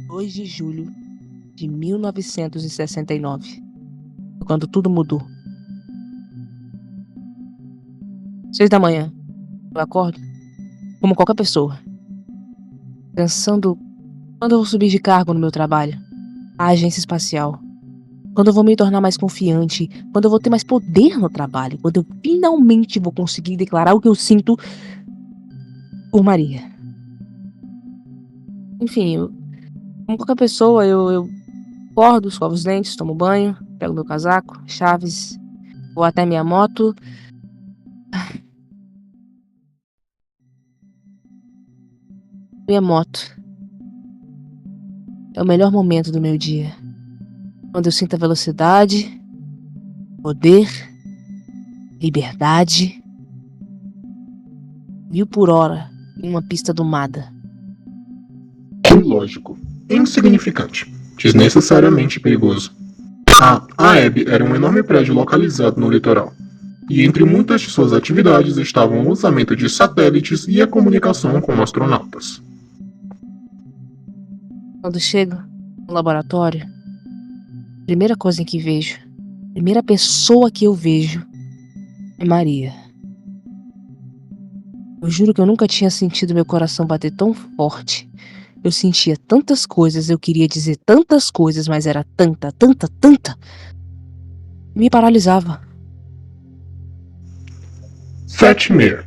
2 de julho de 1969, quando tudo mudou. 6 da manhã, eu acordo, como qualquer pessoa, pensando quando eu vou subir de cargo no meu trabalho, a agência espacial, quando eu vou me tornar mais confiante, quando eu vou ter mais poder no trabalho, quando eu finalmente vou conseguir declarar o que eu sinto por Maria. Enfim, como qualquer pessoa, eu acordo, escovo os dentes, tomo banho, pego meu casaco, chaves, vou até minha moto. Minha moto é o melhor momento do meu dia. Quando eu sinto a velocidade, poder, liberdade, 1000 por hora em uma pista domada. Ilógico, insignificante, desnecessariamente perigoso. A AEB era um enorme prédio localizado no litoral, e entre muitas de suas atividades estavam o lançamento de satélites e a comunicação com astronautas. Quando chego no laboratório, a primeira coisa que vejo, a primeira pessoa que eu vejo é Maria. Eu juro que eu nunca tinha sentido meu coração bater tão forte. Eu sentia tantas coisas, eu queria dizer tantas coisas, mas era tanta, e me paralisava. 7h30.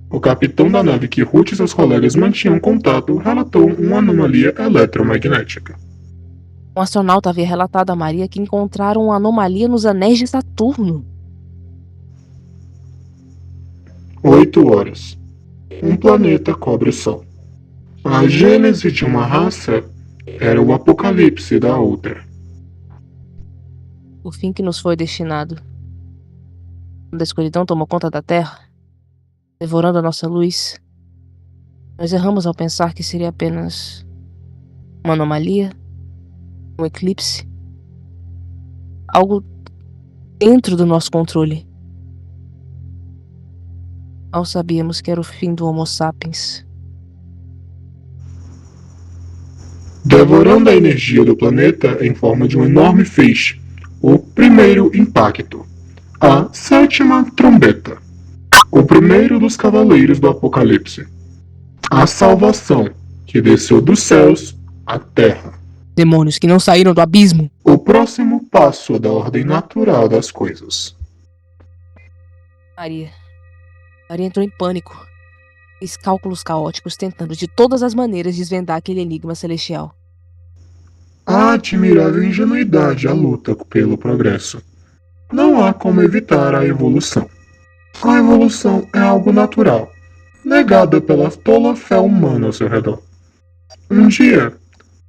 O capitão da nave que Ruth e seus colegas mantinham contato relatou uma anomalia eletromagnética. Um astronauta havia relatado a Maria que encontraram uma anomalia nos anéis de Saturno. 8h. Um planeta cobre o Sol. A gênese de uma raça era o apocalipse da outra. O fim que nos foi destinado. Quando a escuridão tomou conta da Terra, devorando a nossa luz, nós erramos ao pensar que seria apenas uma anomalia, um eclipse, algo dentro do nosso controle. Mal sabíamos que era o fim do Homo sapiens. Devorando a energia do planeta em forma de um enorme feixe, o primeiro impacto, a sétima trombeta, o primeiro dos cavaleiros do Apocalipse, a salvação que desceu dos céus à terra. Demônios que não saíram do abismo. O próximo passo da ordem natural das coisas. Maria entrou em pânico. Fez cálculos caóticos tentando de todas as maneiras desvendar aquele enigma celestial. A admirável ingenuidade à luta pelo progresso. Não há como evitar a evolução. A evolução é algo natural, negada pela tola fé humana ao seu redor. Um dia,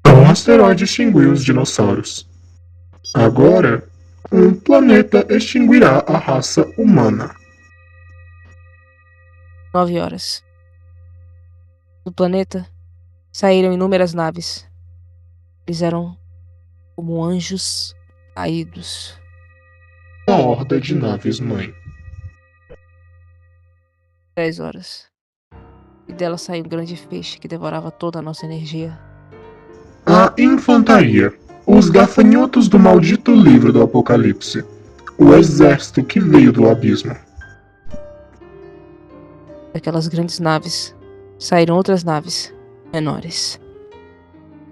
um asteroide extinguiu os dinossauros. Agora, um planeta extinguirá a raça humana. 9h. Do planeta saíram inúmeras naves. Eles eram como anjos caídos. Uma horda de naves-mãe. 10h. E dela saiu um grande feixe que devorava toda a nossa energia. A infantaria. Os gafanhotos do maldito livro do Apocalipse. O exército que veio do abismo. Daquelas grandes naves saíram outras naves menores.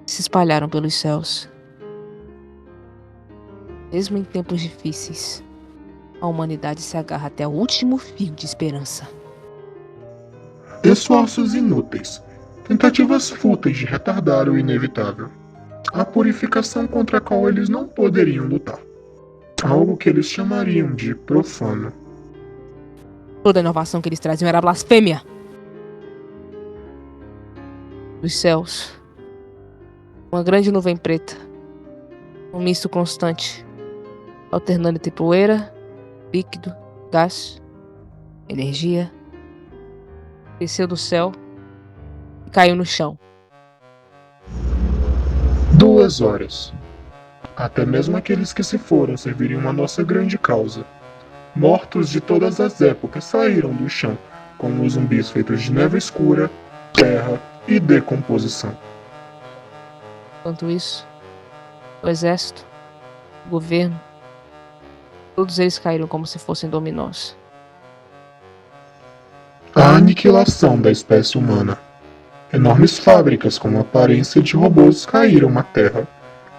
Se espalharam pelos céus. Mesmo em tempos difíceis, a humanidade se agarra até o último fio de esperança. Esforços inúteis. Tentativas fúteis de retardar o inevitável. A purificação contra a qual eles não poderiam lutar. Algo que eles chamariam de profano. Toda a inovação que eles traziam era blasfêmia. Dos céus, uma grande nuvem preta. Um misto constante, alternando entre poeira, líquido, gás, energia. Desceu do céu e caiu no chão. 2 horas. Até mesmo aqueles que se foram serviriam a nossa grande causa. Mortos de todas as épocas saíram do chão, como os zumbis feitos de neve escura, terra e decomposição. Enquanto isso, o exército, o governo, todos eles caíram como se fossem dominós. A aniquilação da espécie humana. Enormes fábricas com aparência de robôs caíram na Terra,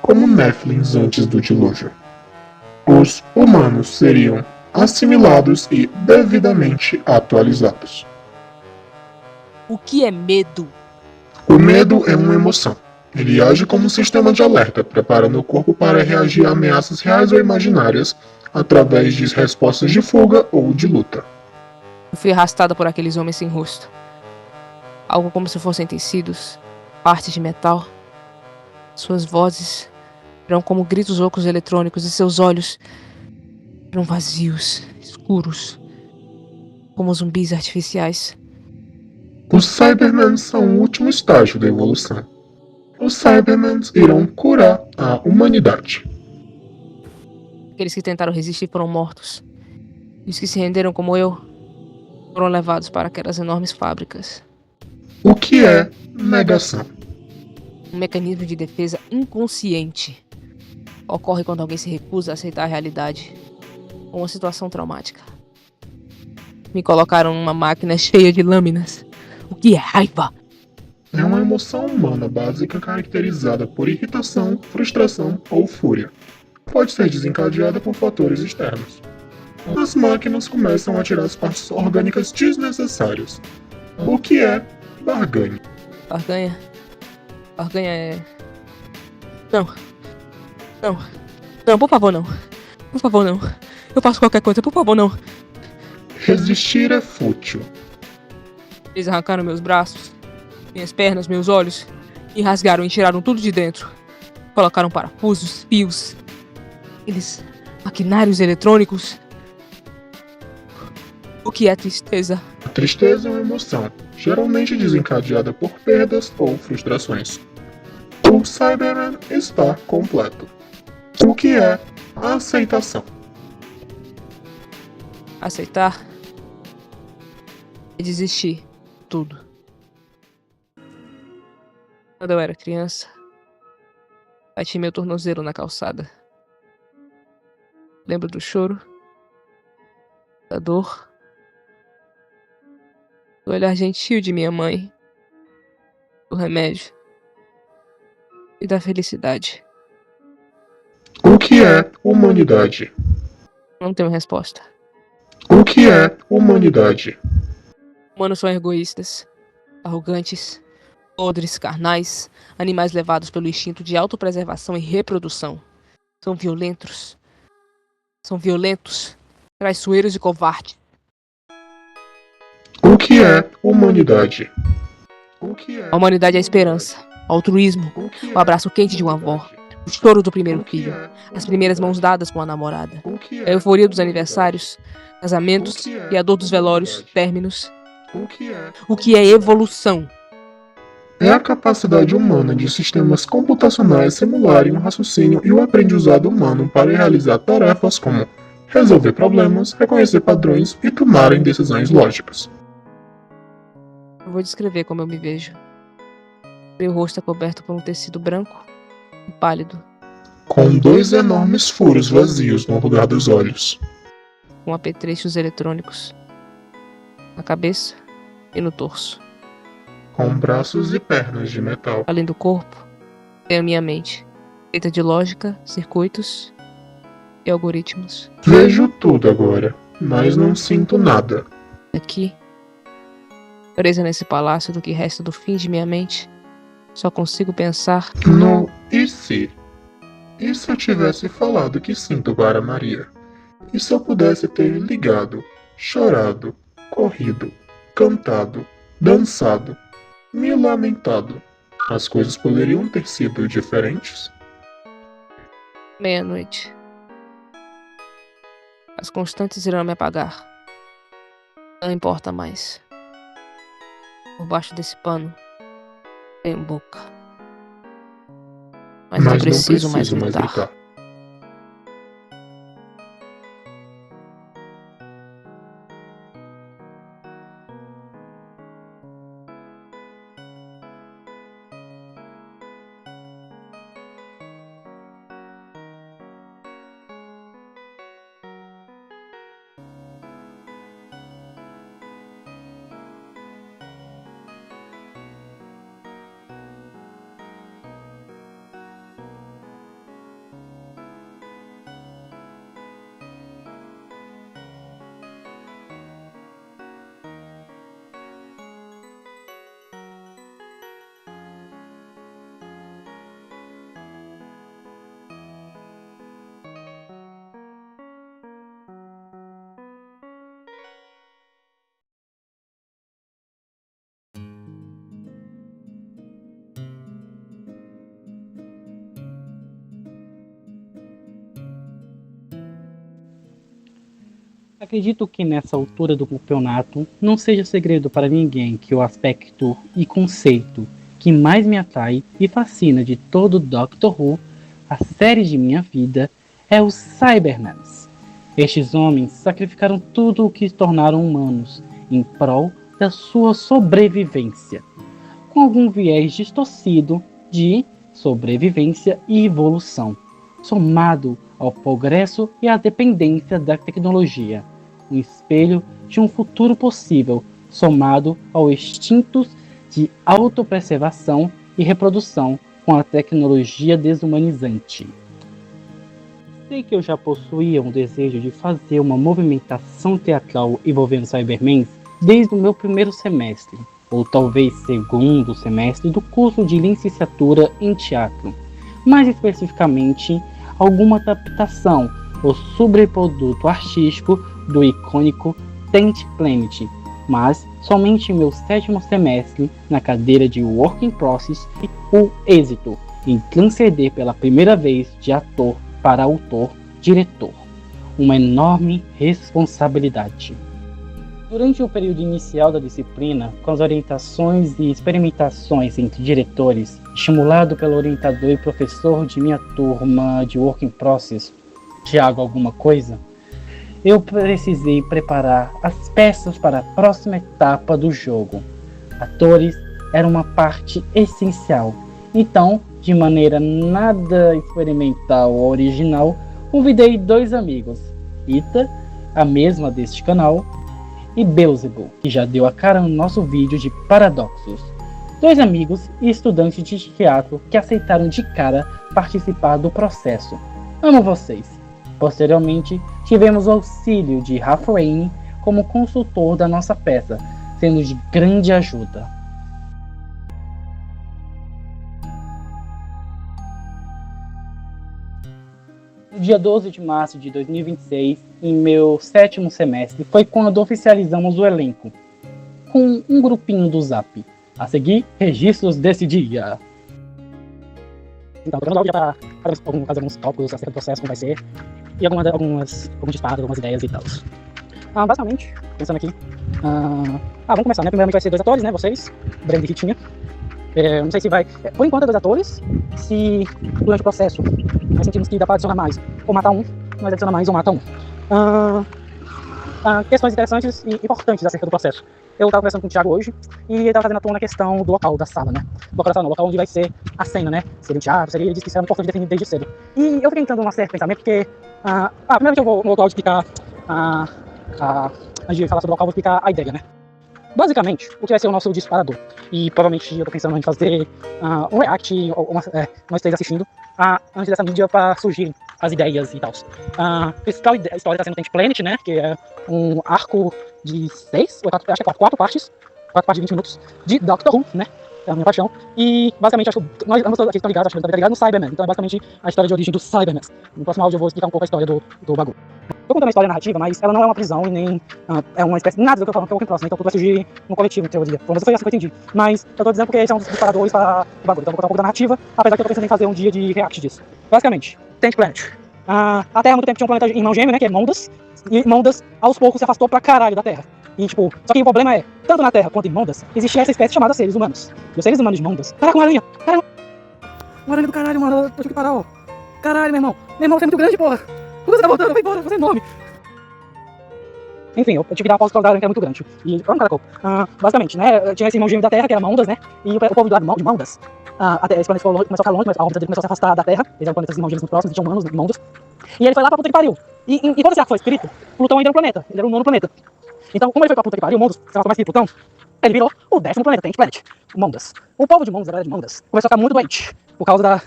como Néflins antes do dilúvio. Os humanos seriam assimilados e devidamente atualizados. O que é medo? O medo é uma emoção. Ele age como um sistema de alerta, preparando o corpo para reagir a ameaças reais ou imaginárias através de respostas de fuga ou de luta. Eu fui arrastada por aqueles homens sem rosto. Algo como se fossem tecidos, partes de metal. Suas vozes eram como gritos ocos eletrônicos e seus olhos eram vazios, escuros, como zumbis artificiais. Os Cybermen são o último estágio da evolução. Os Cybermen irão curar a humanidade. Aqueles que tentaram resistir foram mortos. E os que se renderam como eu foram levados para aquelas enormes fábricas. O que é negação? Um mecanismo de defesa inconsciente. Ocorre quando alguém se recusa a aceitar a realidade ou uma situação traumática. Me colocaram numa máquina cheia de lâminas. O que é raiva? É uma emoção humana básica caracterizada por irritação, frustração ou fúria. Pode ser desencadeada por fatores externos. As máquinas começam a tirar as partes orgânicas desnecessárias. O que é barganha? Barganha? Barganha é... Não. Não. Não, por favor, não. Por favor, não. Eu faço qualquer coisa, por favor, não. Resistir é fútil. Eles arrancaram meus braços, minhas pernas, meus olhos, e rasgaram e tiraram tudo de dentro. Colocaram parafusos, fios, aqueles maquinários eletrônicos. O que é tristeza? A tristeza é uma emoção, geralmente desencadeada por perdas ou frustrações. O Cyberman está completo. O que é a aceitação? Aceitar é desistir de tudo. Quando eu era criança, bati meu tornozelo na calçada. Lembro do choro, da dor, do olhar gentil de minha mãe, do remédio e da felicidade. O que é humanidade? Não tenho resposta. O que é humanidade? Humanos são egoístas, arrogantes, podres, carnais, animais levados pelo instinto de autopreservação e reprodução. São violentos, traiçoeiros e covardes. O que é humanidade? O que é A humanidade é a esperança, o altruísmo, o abraço quente de uma avó, o choro do primeiro filho, as primeiras mãos dadas com a namorada, a euforia dos aniversários, casamentos e a dor dos velórios, términos. O que é evolução? É a capacidade humana de sistemas computacionais simularem o raciocínio e o aprendizado humano para realizar tarefas como resolver problemas, reconhecer padrões e tomarem decisões lógicas. Eu vou descrever como eu me vejo. Meu rosto é coberto por um tecido branco e pálido, Com dois enormes furos vazios no lugar dos olhos. com apetrechos eletrônicos na cabeça e no torso. Com braços e pernas de metal. Além do corpo, tenho minha mente, feita de lógica, circuitos e algoritmos. Vejo tudo agora, mas não sinto nada. Aqui, presa nesse palácio do que resta do fim de minha mente, só consigo pensar No e se? E se eu tivesse falado que sinto para Maria? E se eu pudesse ter ligado, chorado, corrido, cantado, dançado, me lamentado? As coisas poderiam ter sido diferentes? meia-noite. As constantes irão me apagar. Não importa mais. Por baixo desse pano, tenho boca. Mas não preciso mais gritar. Acredito que nessa altura do campeonato não seja segredo para ninguém que o aspecto e conceito que mais me atrai e fascina de todo Doctor Who, a série de minha vida, é os Cybermans. Estes homens sacrificaram tudo o que se tornaram humanos em prol da sua sobrevivência, com algum viés distorcido de sobrevivência e evolução, somado ao progresso e à dependência da tecnologia, um espelho de um futuro possível, somado ao instinto de autopreservação e reprodução com a tecnologia desumanizante. Sei que eu já possuía um desejo de fazer uma movimentação teatral envolvendo Cybermen desde o meu primeiro semestre, ou talvez segundo semestre do curso de licenciatura em teatro, mais especificamente alguma adaptação ou sobreproduto artístico do icônico Tent Planet, mas somente em meu 7º semestre, na cadeira de Work in Process, o êxito em transcender pela primeira vez de ator para autor-diretor. Uma enorme responsabilidade. Durante o período inicial da disciplina, com as orientações e experimentações entre diretores, estimulado pelo orientador e professor de minha turma de Work in Process, Thiago alguma coisa, eu precisei preparar as peças para a próxima etapa do jogo. Atores eram uma parte essencial. Então, de maneira nada experimental ou original, convidei 2 amigos, Ita, a mesma deste canal, e Beelzebub, que já deu a cara no nosso vídeo de Paradoxos. 2 amigos e estudantes de teatro que aceitaram de cara participar do processo. Amo vocês! Posteriormente, tivemos o auxílio de Ralph Rainey como consultor da nossa peça, sendo de grande ajuda. No dia 12 de março de 2026, em meu 7º semestre, foi quando oficializamos o elenco, com um grupinho do Zap. A seguir, registros desse dia. Então, tocando logo já para fazer alguns tópicos acerca do processo, como vai ser, e alguns disparos, algumas ideias e tal. Basicamente, pensando aqui, vamos começar, né? Primeiramente vai ser 2 atores, né? Vocês, Brenda e Ritinha. Não sei se vai, por enquanto é 2 atores, se durante o processo nós sentimos que dá para adicionar mais, ou matar um, nós adiciona mais ou mata um. Questões interessantes e importantes acerca do processo. Eu estava conversando com o Thiago hoje, e ele estava fazendo a tona na questão do local da sala, né? Do local da sala não, o local onde vai ser a cena, né? Seria um teatro, ele disse que isso era muito importante definir desde cedo. E eu fiquei entrando num certo pensamento, porque, primeiramente eu vou logo explicar, antes de falar sobre o local, eu vou explicar a ideia, né? Basicamente, o que vai ser o nosso disparador. E provavelmente eu tô pensando em fazer um react, nós 3 assistindo, antes dessa mídia para surgir as ideias e tal. A principal história está sendo Tent Planet, né? Que é um arco de 6, ou 4, acho que é 4 partes. 4 partes de 20 minutos de Doctor Who, né? É a minha paixão. E basicamente, acho que nós ambos aqui estão ligados, acho que estão ligados no Cyberman. Então é basicamente a história de origem dos Cybermen. No próximo áudio eu vou explicar um pouco a história do bagulho. Tô contando a história narrativa, mas ela não é uma prisão e nem é uma espécie de nada do que eu falo, que é o Work in Process, né? Então tudo vai surgir no coletivo, em teoria. Pelo menos foi assim que eu entendi. Mas eu tô dizendo porque esse é um dos disparadores para o bagulho. Então eu vou contar um pouco da narrativa, apesar que eu tô pensando em fazer um dia de react disso. Basicamente, Tent Planet. A Terra há muito tempo tinha um planeta irmão gêmeo, né? Que é Mondas. E Mondas, aos poucos, se afastou pra caralho da Terra. E tipo, só que o problema é, tanto na Terra quanto em Mondas, existia essa espécie chamada seres humanos. E os seres humanos de Mondas. Caraca, uma aranha! Caralho! Uma aranha do caralho, mano. Eu tive que parar, ó. Caralho, meu irmão. Meu irmão, você é muito grande, porra. Por que você tá voltando? Vai embora, você é enorme. Enfim, eu tive que dar uma pausa por causa da aranha que era muito grande. E vamos, caracol. Basicamente, né? Tinha esse irmão gêmeo da Terra, que era Mondas, né? E o povo do lado de Mondas. Até esse planeta começou a ficar longe, mas a órbita dele começou a se afastar da Terra. Eles eram planetas irmãos gêmeos muito próximos, tinham humanos, Mondas. E ele foi lá pra puta que pariu. E quando esse arco foi escrito, Plutão ainda era um planeta. Ele era o 9º planeta. Então, como ele foi pra puta que pariu, Mondas, sei lá, mais que Plutão, ele virou o 10º planeta, Tent Planet, Mondas. O povo de Mondas, a galera de Mondas, começou a ficar muito doente, por causa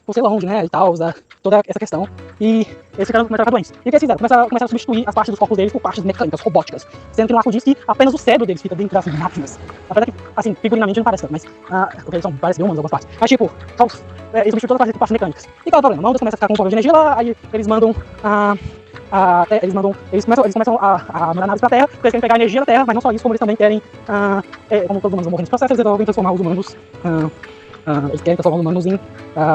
por ser longe, né, e tal, toda essa questão. E eles começaram a ficar doentes. E o que eles fizeram? Começaram a substituir as partes dos corpos deles por partes mecânicas, robóticas. Sendo que no arco diz que apenas o cérebro deles fica dentro das máquinas. Apesar que, assim, figurinamente não parece tanto, mas porque eles parecem humanos algumas partes. Mas tipo, eles substituem todas as partes mecânicas. E qual é o problema? Mondas começa a ficar com um problema de energia lá, aí eles mandam eles começam a mandar naves pra Terra, porque eles querem pegar a energia da Terra, mas não só isso, como eles também querem, como todos os humanos vão morrer nesse processo, eles resolvem transformar os humanos Eles querem transformar os humanos em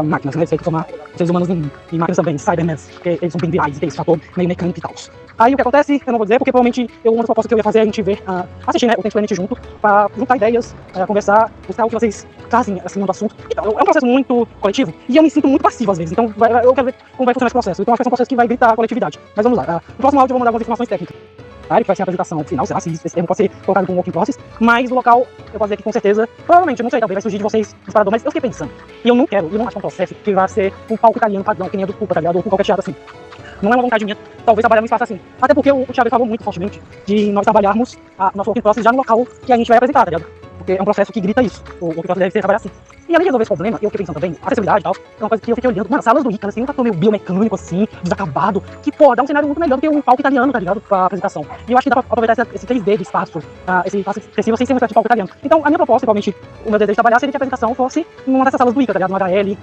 máquinas, né? Eles querem transformar os seres humanos em máquinas também, Cybermen, porque eles são bem virais e tem esse fator meio mecânico e tal. Aí o que acontece, eu não vou dizer, porque provavelmente uma das propostas que eu ia fazer é a gente ver, assistir, né, o Tenth Planet junto, pra juntar ideias, conversar, buscar o que vocês trazem, assim, do assunto. Então, é um processo muito coletivo, e eu me sinto muito passivo às vezes, então eu quero ver como vai funcionar esse processo. Então acho que vai ser um processo que vai gritar a coletividade. Mas vamos lá, no próximo áudio eu vou mandar algumas informações técnicas. Que vai ser a apresentação final, sei lá se esse termo pode ser colocado como working process, mas o local, eu posso dizer que com certeza, provavelmente, eu não sei, talvez vai surgir de vocês disparador, mas eu fiquei pensando, e eu não acho que é um processo que vai ser um palco italiano padrão, que nem a do Cupa, tá ligado? Ou com qualquer teatro assim. Não é uma vontade minha, talvez trabalhar num espaço assim. Até porque o Thiago falou muito fortemente de nós trabalharmos nosso working process já no local que a gente vai apresentar, tá ligado? Porque é um processo que grita isso. O working process deve ser trabalhar assim. E além de resolver esse problema, eu fiquei pensando também, acessibilidade e tal, é uma coisa que eu fiquei olhando, mano, as salas do Icarus tem um fator meio biomecânico assim, desacabado, que, pô, dá um cenário muito melhor do que um palco italiano, tá ligado? Pra apresentação. E eu acho que dá pra aproveitar esse 3D do espaço, esse espaço excessivo sem ser um espaço de palco italiano. Então, a minha proposta, provavelmente, o meu desejo de trabalhar seria que a apresentação fosse numa dessas salas do Icarus, tá ligado? No HL,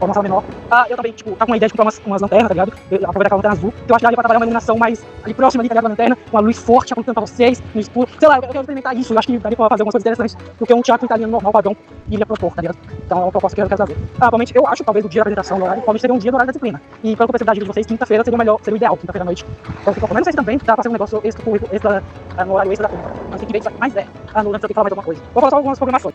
ou uma sala menor. Eu também, tipo, tá com uma ideia de comprar umas lanternas, tá ligado? Aproveitar aquela lanterna azul, que eu acho que daria pra trabalhar uma iluminação mais ali próxima ali, tá ligado? Da lanterna, uma luz forte apontando pra vocês, no escuro. Sei lá, eu quero experimentar isso, eu acho que daria pra fazer algumas coisas interessantes do que um teatro italiano normal, padrão, iria propor, tá ligado? Então, é uma proposta que eu quero trazer. Provavelmente, eu acho, talvez, o dia da apresentação, no horário, provavelmente seria um dia no horário da disciplina. E pela que eu percebi da dica de vocês, quinta-feira seria o melhor, seria o ideal, quinta-feira à noite. Então, mas não sei se também dá pra ser um negócio extra no horário extra da turma. Mas tem que ver isso aqui mais durante eu tenho que falar mais alguma coisa. Vou falar só algumas programações.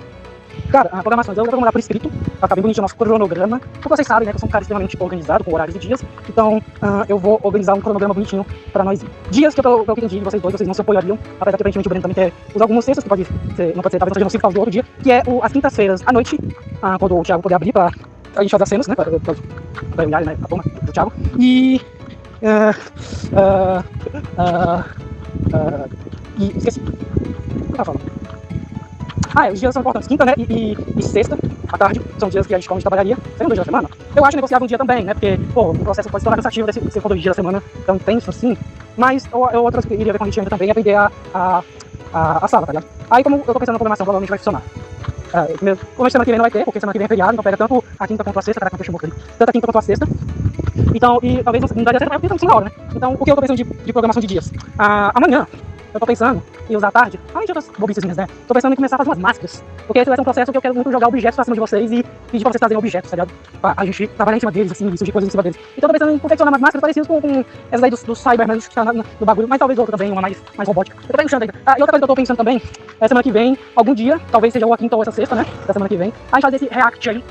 Cara, programações, eu vou mandar por escrito, pra ficar bem bonitinho o nosso cronograma. Porque vocês sabem, né, que eu sou um cara extremamente organizado, com horários e dias. Então, eu vou organizar um cronograma bonitinho pra nós ir. Dias que eu entendi de vocês dois, vocês não se apoiariam. Apesar que aparentemente o Breno também quer usar algumas sextas, que pode ser, não pode ser, talvez não seja nocivo por causa do outro dia. Que é as quintas-feiras à noite, quando o Thiago poder abrir pra a gente fazer as cenas, né, pra olhar, né, a turma do Thiago. E... e esqueci. O que eu tava falando? Os dias são importantes. Quinta, né, e sexta, à tarde, são dias que a gente trabalharia. Seriam 2 dias da semana. Eu acho negociável um dia também, né, porque, pô, o processo pode se tornar cansativo se for 2 dias da semana, tão intenso assim. Mas outras que iria ver com a gente ainda também é aprender a sala, tá ligado? Aí, como eu tô pensando na programação, provavelmente vai funcionar. Como semana que vem não vai ter, porque semana que vem é feriado, então pega tanto a quinta quanto a sexta, caraca, fechou ali. Tanto a quinta quanto a sexta. Então, e talvez não daria certo, porque estamos na hora, né? Então, o que eu tô pensando de programação de dias? Amanhã, eu tô pensando em usar à tarde, além de outras bobices, né? Tô pensando em começar a fazer umas máscaras. Porque esse vai ser um processo que eu quero muito jogar objetos pra cima de vocês e pedir pra vocês trazerem objetos, tá ligado? Pra a gente trabalhar em cima deles, assim, e surgir coisas em cima deles. Então tô pensando em confeccionar umas máscaras parecidas com essas aí dos Cybermen que tá no bagulho, mas talvez outra também, uma mais robótica. Eu tô pensando ainda. E outra coisa que eu tô pensando também, é semana que vem, algum dia, talvez seja ou a quinta ou essa sexta, né? Da semana que vem, a gente fazer esse react aí,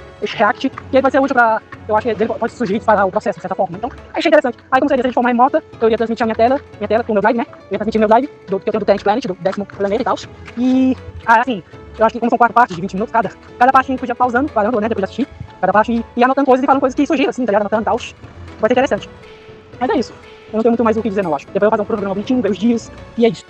que aí vai ser útil pra. Eu acho que dele pode surgir e disparar o processo, de certa forma. Então, achei interessante. Aí, como seria, se a gente forma remota, eu iria transmitir a minha tela com o meu drive, né? Eu ia transmitir meu drive, que eu tenho do Tenth Planet, do 10º planeta e tal. E, assim, eu acho que como são 4 partes de 20 minutos cada parte a gente podia pausando, parando, né? Depois de assistir, cada parte e anotando coisas e falando coisas que surgiram, assim, tá ligado? Anotando e tal. Vai ser interessante. Mas é isso. Eu não tenho muito mais o que dizer, não, eu acho. Depois eu vou fazer um programa bonitinho, ver os dias, e é isso.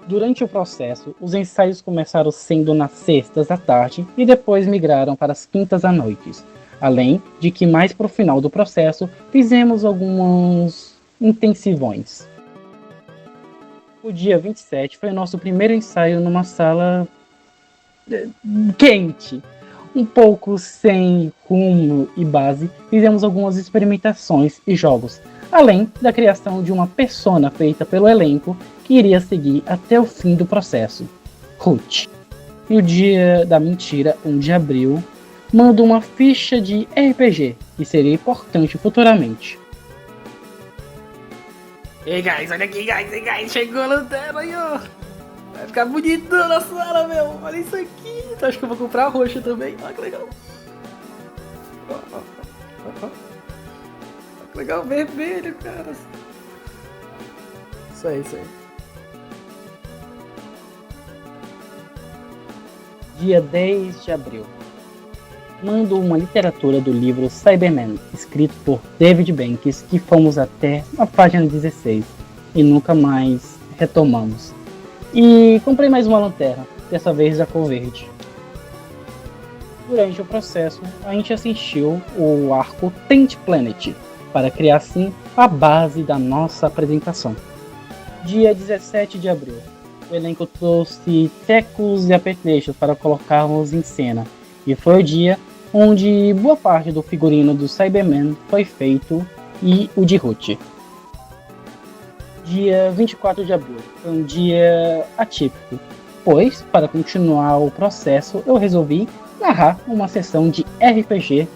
Durante o processo, os ensaios começaram sendo nas sextas à tarde e depois migraram para as quintas à noite. Além de que mais para o final do processo, fizemos alguns intensivões. O dia 27 foi o nosso primeiro ensaio numa sala quente. Um pouco sem rumo e base, fizemos algumas experimentações e jogos, além da criação de uma persona feita pelo elenco que iria seguir até o fim do processo, Ruth. No dia da mentira, 1 de abril, mando uma ficha de RPG, que seria importante futuramente. Ei guys, olha aqui guys, chegou a lanterna aí ó. Vai ficar bonito na sala, meu. Olha isso aqui. Então, acho que eu vou comprar a roxa também. Olha que legal. Olha que legal, vermelho, cara. Isso aí. Dia 10 de abril. Mando uma literatura do livro Cybermen, escrito por David Banks, que fomos até a página 16 e nunca mais retomamos. E comprei mais uma lanterna, dessa vez da cor verde. Durante o processo, a gente assistiu o arco Tenth Planet, para criar assim a base da nossa apresentação. Dia 17 de abril. O elenco trouxe tecos e apetrechos para colocarmos em cena, e foi o dia onde boa parte do figurino do Cyberman foi feito e o de Ruth. Dia 24 de abril foi um dia atípico, pois, para continuar o processo, eu resolvi narrar uma sessão de RPG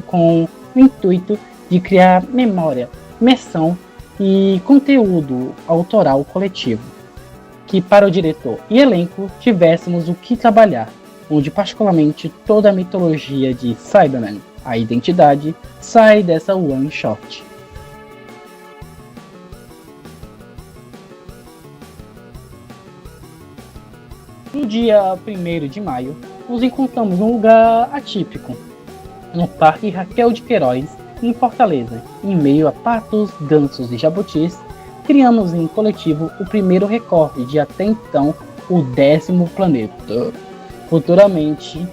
com o intuito de criar memória, imersão e conteúdo autoral coletivo, que para o diretor e elenco tivéssemos o que trabalhar, onde particularmente toda a mitologia de Cyberman, a identidade, sai dessa one shot. No dia 1º de maio, nos encontramos num lugar atípico, no Parque Raquel de Queiroz, em Fortaleza. Em meio a patos, gansos e jabutis, criamos em coletivo o primeiro recorde de até então o 10º planeta. Futuramente,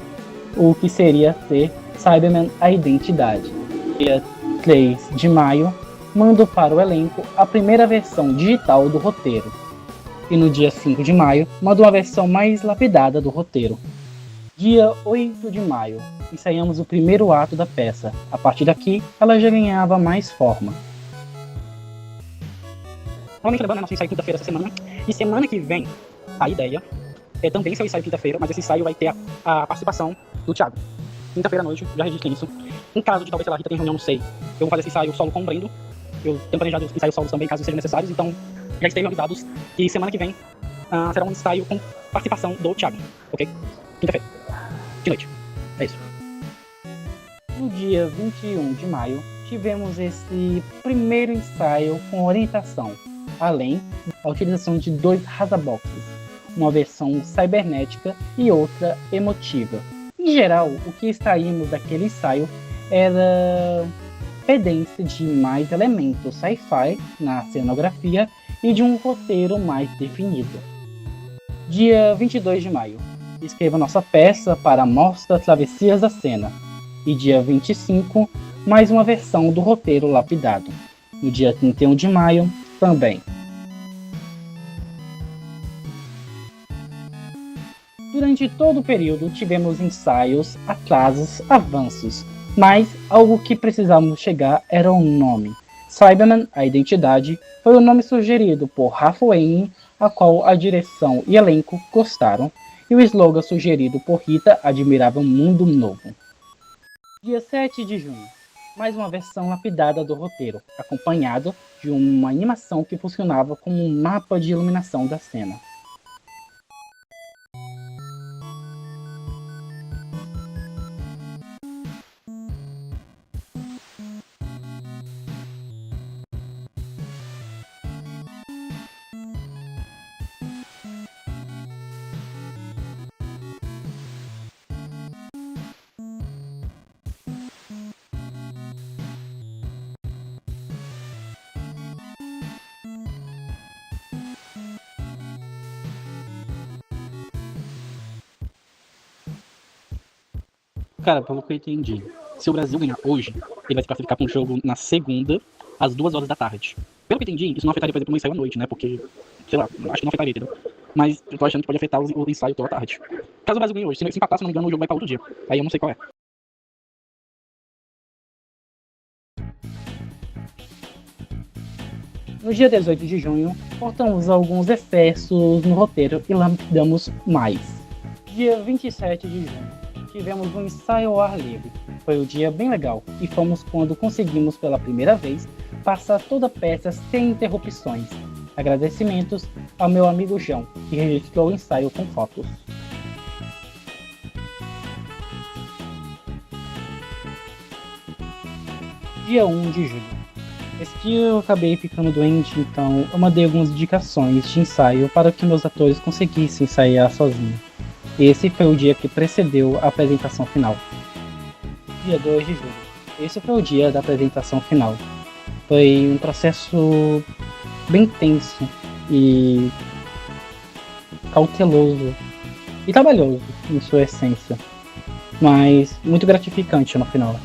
o que seria ser Cyberman a identidade. Dia 3 de maio, mando para o elenco a primeira versão digital do roteiro. E no dia 5 de maio, mando uma versão mais lapidada do roteiro. Dia 8 de maio, ensaiamos o primeiro ato da peça. A partir daqui, ela já ganhava mais forma. Normalmente lembrando, nosso ensaio quinta-feira essa semana. E semana que vem, a ideia é também ser o ensaio quinta-feira, mas esse ensaio vai ter a participação do Thiago. Quinta-feira à noite, já registrei isso. Em caso de talvez, sei lá, Rita tem reunião, não sei. Eu vou fazer esse ensaio solo com o Brendo. Eu tenho planejado os ensaios solos também, caso sejam necessários. Então, já estejam avisados. E semana que vem será um ensaio com participação do Thiago. Ok? Quinta-feira. De noite. É isso. No dia 21 de maio, tivemos esse primeiro ensaio com orientação, além da utilização de 2 Razaboxes, uma versão cibernética e outra emotiva. Em geral, o que extraímos daquele ensaio era pendência de mais elementos sci-fi na cenografia e de um roteiro mais definido. Dia 22 de maio, escreva nossa peça para a mostra Travessias da Cena. E dia 25, mais uma versão do roteiro lapidado. No dia 31 de maio, também. Durante todo o período tivemos ensaios, atrasos, avanços, mas algo que precisávamos chegar era o nome. Cyberman, a identidade, foi o nome sugerido por Rafa Wayne, a qual a direção e elenco gostaram, e o slogan sugerido por Rita, Admirável Mundo Novo. Dia 7 de junho, mais uma versão lapidada do roteiro, acompanhado de uma animação que funcionava como um mapa de iluminação da cena. Cara, pelo que eu entendi, se o Brasil ganhar hoje, ele vai se classificar para um jogo na segunda, às 2 horas da tarde. Pelo que eu entendi, isso não afetaria, por exemplo, no ensaio à noite, né? Porque, sei lá, acho que não afetaria, entendeu? Mas eu tô achando que pode afetar o ensaio toda a tarde. Caso o Brasil ganhe hoje, se empatar, se não me engano, o jogo vai para outro dia. Aí eu não sei qual é. No dia 18 de junho, cortamos alguns excessos no roteiro e lapidamos mais. Dia 27 de junho, tivemos um ensaio ao ar livre. Foi um dia bem legal e fomos quando conseguimos pela primeira vez passar toda a peça sem interrupções. Agradecimentos ao meu amigo João, que registrou o ensaio com fotos. Dia 1 de julho. Esse dia eu acabei ficando doente, então eu mandei algumas indicações de ensaio para que meus atores conseguissem ensaiar sozinhos. Esse foi o dia que precedeu a apresentação final. Dia 2 de julho. Esse foi o dia da apresentação final. Foi um processo bem tenso e cauteloso e trabalhoso em sua essência, mas muito gratificante no final.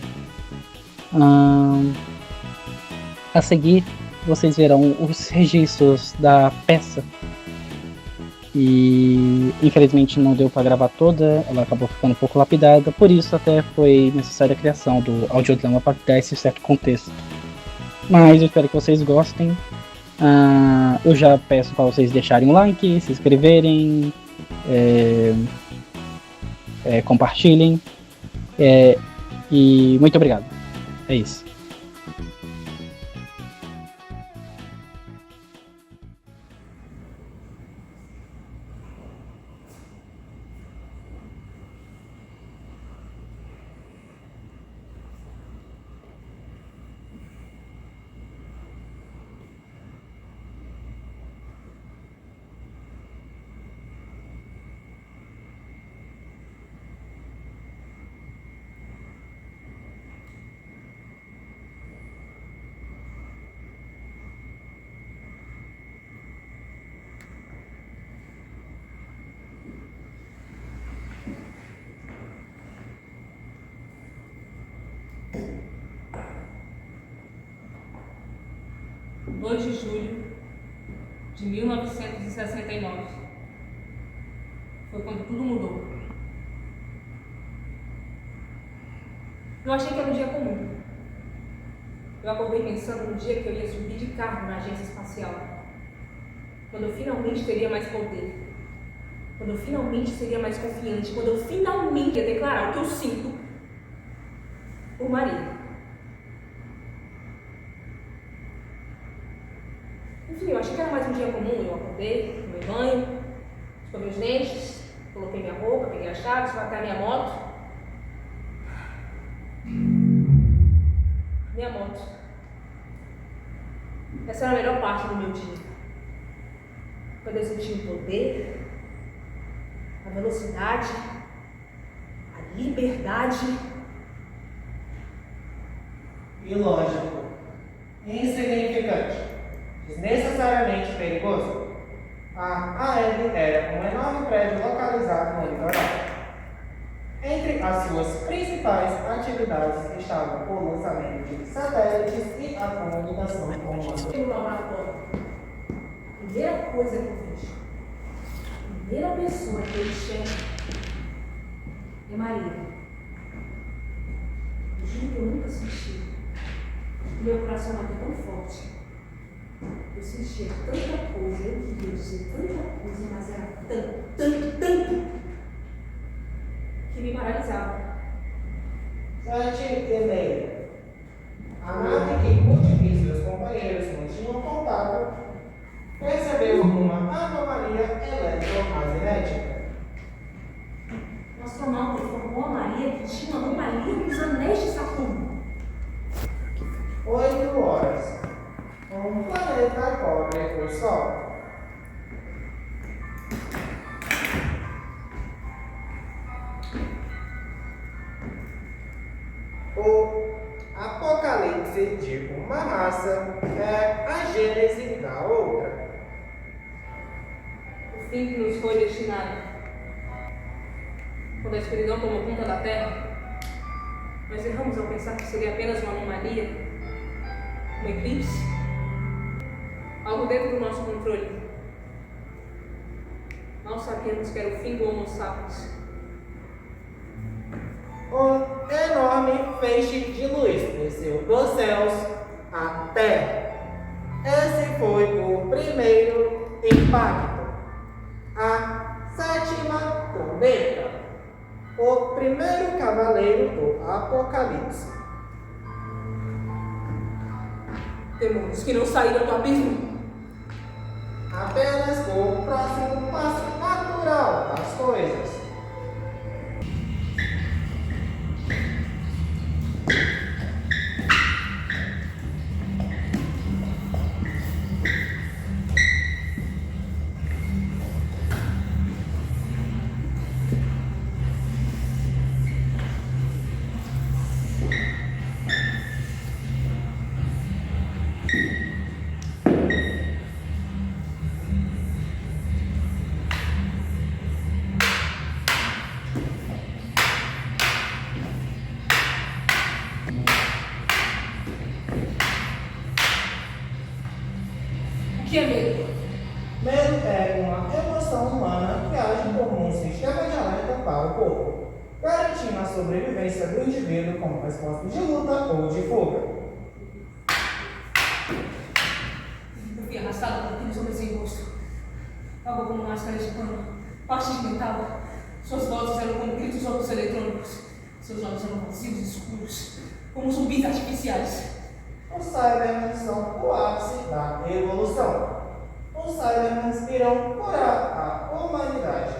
A seguir, vocês verão os registros da peça E infelizmente não deu para gravar toda, ela acabou ficando um pouco lapidada, por isso até foi necessária a criação do audiodrama para dar esse certo contexto. Mas eu espero que vocês gostem. Eu já peço para vocês deixarem um like, se inscreverem, compartilhem, e muito obrigado. É isso. (2 de julho de 1969. Foi quando tudo mudou. Eu achei que era um dia comum. Eu acordei pensando no dia que eu ia subir de cargo na agência espacial. Quando eu finalmente teria mais poder. Quando eu finalmente seria mais confiante. Quando eu finalmente ia declarar o que eu sinto por Maria. Enfim, eu achei que era mais um dia comum. Eu acordei, tomei banho, escovei os dentes, coloquei minha roupa, peguei as chaves, fui até a minha moto. Minha moto. Essa era a melhor parte do meu dia. Quando eu senti o poder, a velocidade, a liberdade. Ilógico, insignificante, desnecessariamente perigoso. A AEG era um enorme prédio localizado no litoral. Entre as suas principais atividades estavam o lançamento de satélites e a comunicação com o No laboratório, a primeira coisa que eu vejo, a primeira pessoa que eu enxergo é Maria. Eu juro que eu nunca senti meu coração bater tão forte. Eu sentia tanta coisa, eu queria dizer tanta coisa, mas era tanto que me paralisava. 7h30. A nave que Kurt e seus companheiros mantinham contato percebeu uma anomalia eletromagnética. O astronauta informou a Maria que tinha uma anomalia nos anéis de Saturno. 8 horas. Um planeta cobre o Sol. O apocalipse de uma raça é a gênese da outra. O fim que nos foi destinado. Quando a escuridão tomou conta da Terra, nós erramos ao pensar que seria apenas uma anomalia, um eclipse, algo dentro do nosso controle. Mal sabíamos que era o fim do Homo sapiens. Um enorme feixe de luz desceu dos céus à terra. Esse foi o primeiro impacto. A 7ª trombeta. O primeiro cavaleiro do Apocalipse. Demônios que não saíram do abismo. Apenas o próximo passo natural das coisas. Medo é uma emoção humana que age como um sistema de alerta para o corpo, garantindo a sobrevivência do indivíduo como resposta de luta ou de fuga. Eu fui arrastado por aqueles homens sem rosto. Algo como máscaras de pano, partes de metal. Suas vozes eram como gritos outros eletrônicos. Seus olhos eram vazios e escuros, como zumbis artificiais. Os Cybermen são o ápice da evolução. Os Cybermen irão curar a humanidade.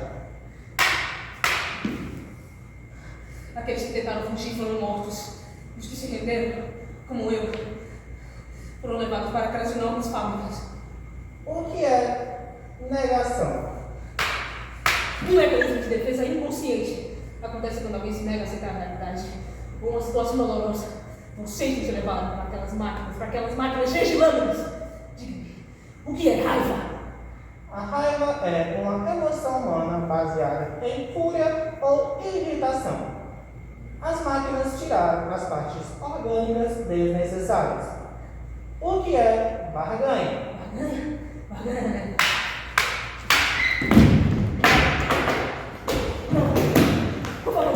Aqueles que tentaram fugir foram mortos. Os que se renderam, como eu, foram levados para aquelas enormes fábricas. O que é negação? Um mecanismo de defesa inconsciente. Acontece quando alguém se nega a aceitar a realidade. Ou uma situação dolorosa. Não sei que te levaram para aquelas máquinas cheias de lâminas. Diga-me, o que é raiva? A raiva é uma emoção humana baseada em fúria ou irritação. As máquinas tiraram as partes orgânicas desnecessárias. O que é barganha? Barganha? Barganha, né? Por favor,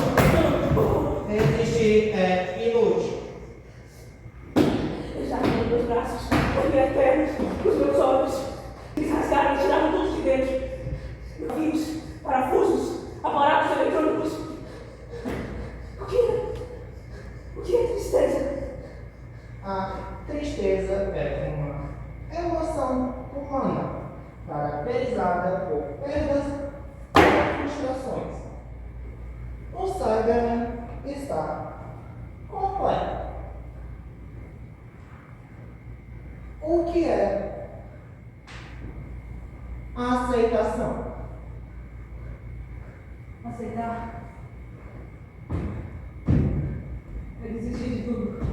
não. Resistir é inútil. Eles arrancaram meus braços, as minhas pernas, os meus olhos. Eles rasgaram e tiraram tudo de dentro. Fios, parafusos, aparatos eletrônicos. O que é tristeza? A tristeza é uma emoção humana, caracterizada por perdas e frustrações. O Cyberman está completo. O que é aceitação? Aceitar é desistir de tudo.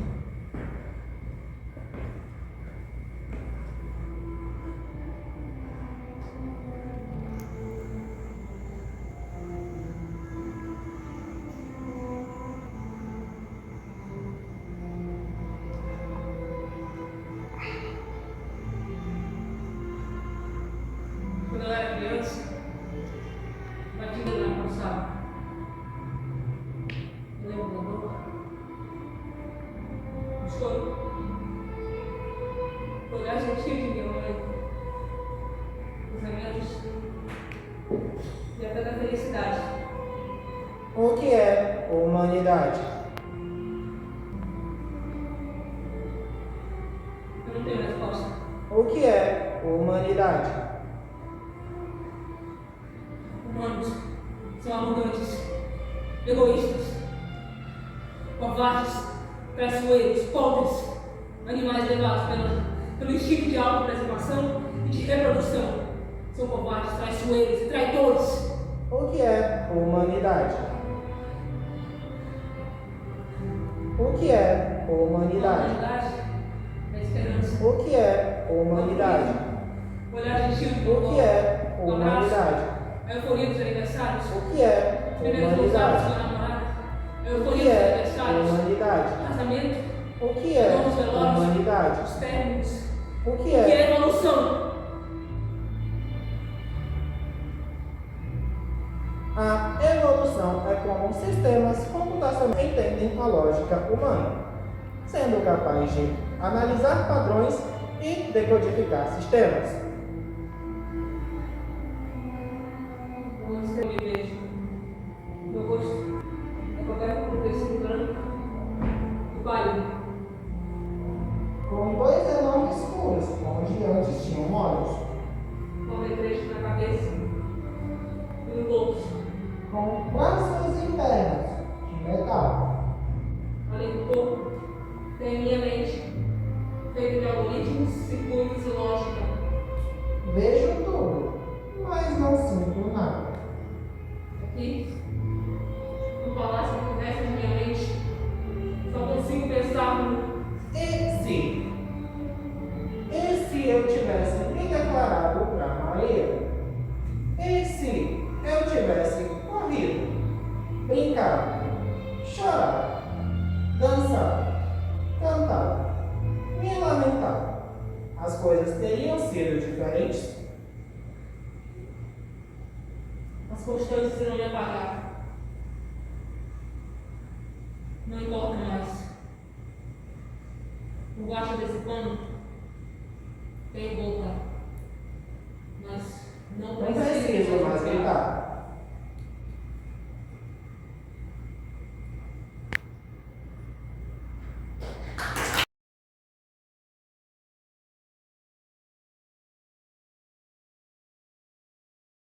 Quando eu era criança, batia na calçada. Eu lembro da dor, do choro, o olhar gentil de minha mãe, os remédios e até da felicidade. O que é humanidade? Eu não tenho resposta. O que é humanidade? Humanos são arrogantes, egoístas, covardes, traiçoeiros, pobres, animais levados pelo instinto de autopreservação e de reprodução. São covardes, traiçoeiros e traidores. O que é humanidade? O que é A humanidade? humanidade é a esperança. O que é humanidade? O olhar gentil de O que é o abraço, humanidade? a euforia dos aniversários, O que é os primeiros ousados humanidade? com a namorada, a O euforia que dos é aniversários, humanidade? o casamento, O que é humanidade? os términos. O que O que é? é evolução? A evolução é como sistemas computacionais entendem a lógica humana, sendo capaz de analisar padrões e decodificar sistemas. Quando eu me vejo, meu rosto é coberto por um tecido branco e pálido. Com dois enormes furos, onde antes tinham olhos, Com retrecho na cabeça e no bolso. com braços e pernas de metal. Além do corpo, tem minha mente, feita de algoritmos, circuitos e lógica. Vejo tudo, mas não sinto nada. Aqui, no palácio que resta de minha mente, só consigo pensar no E se? E se eu tivesse me declarado para Maria? E se eu tivesse corrido, brincado, chorado, dançado, cantado, me lamentado? As coisas teriam sido diferentes? constantes irão me apagar. Não importa mais. O guache desse pano tem boca, mas não Não precisa mais gritar.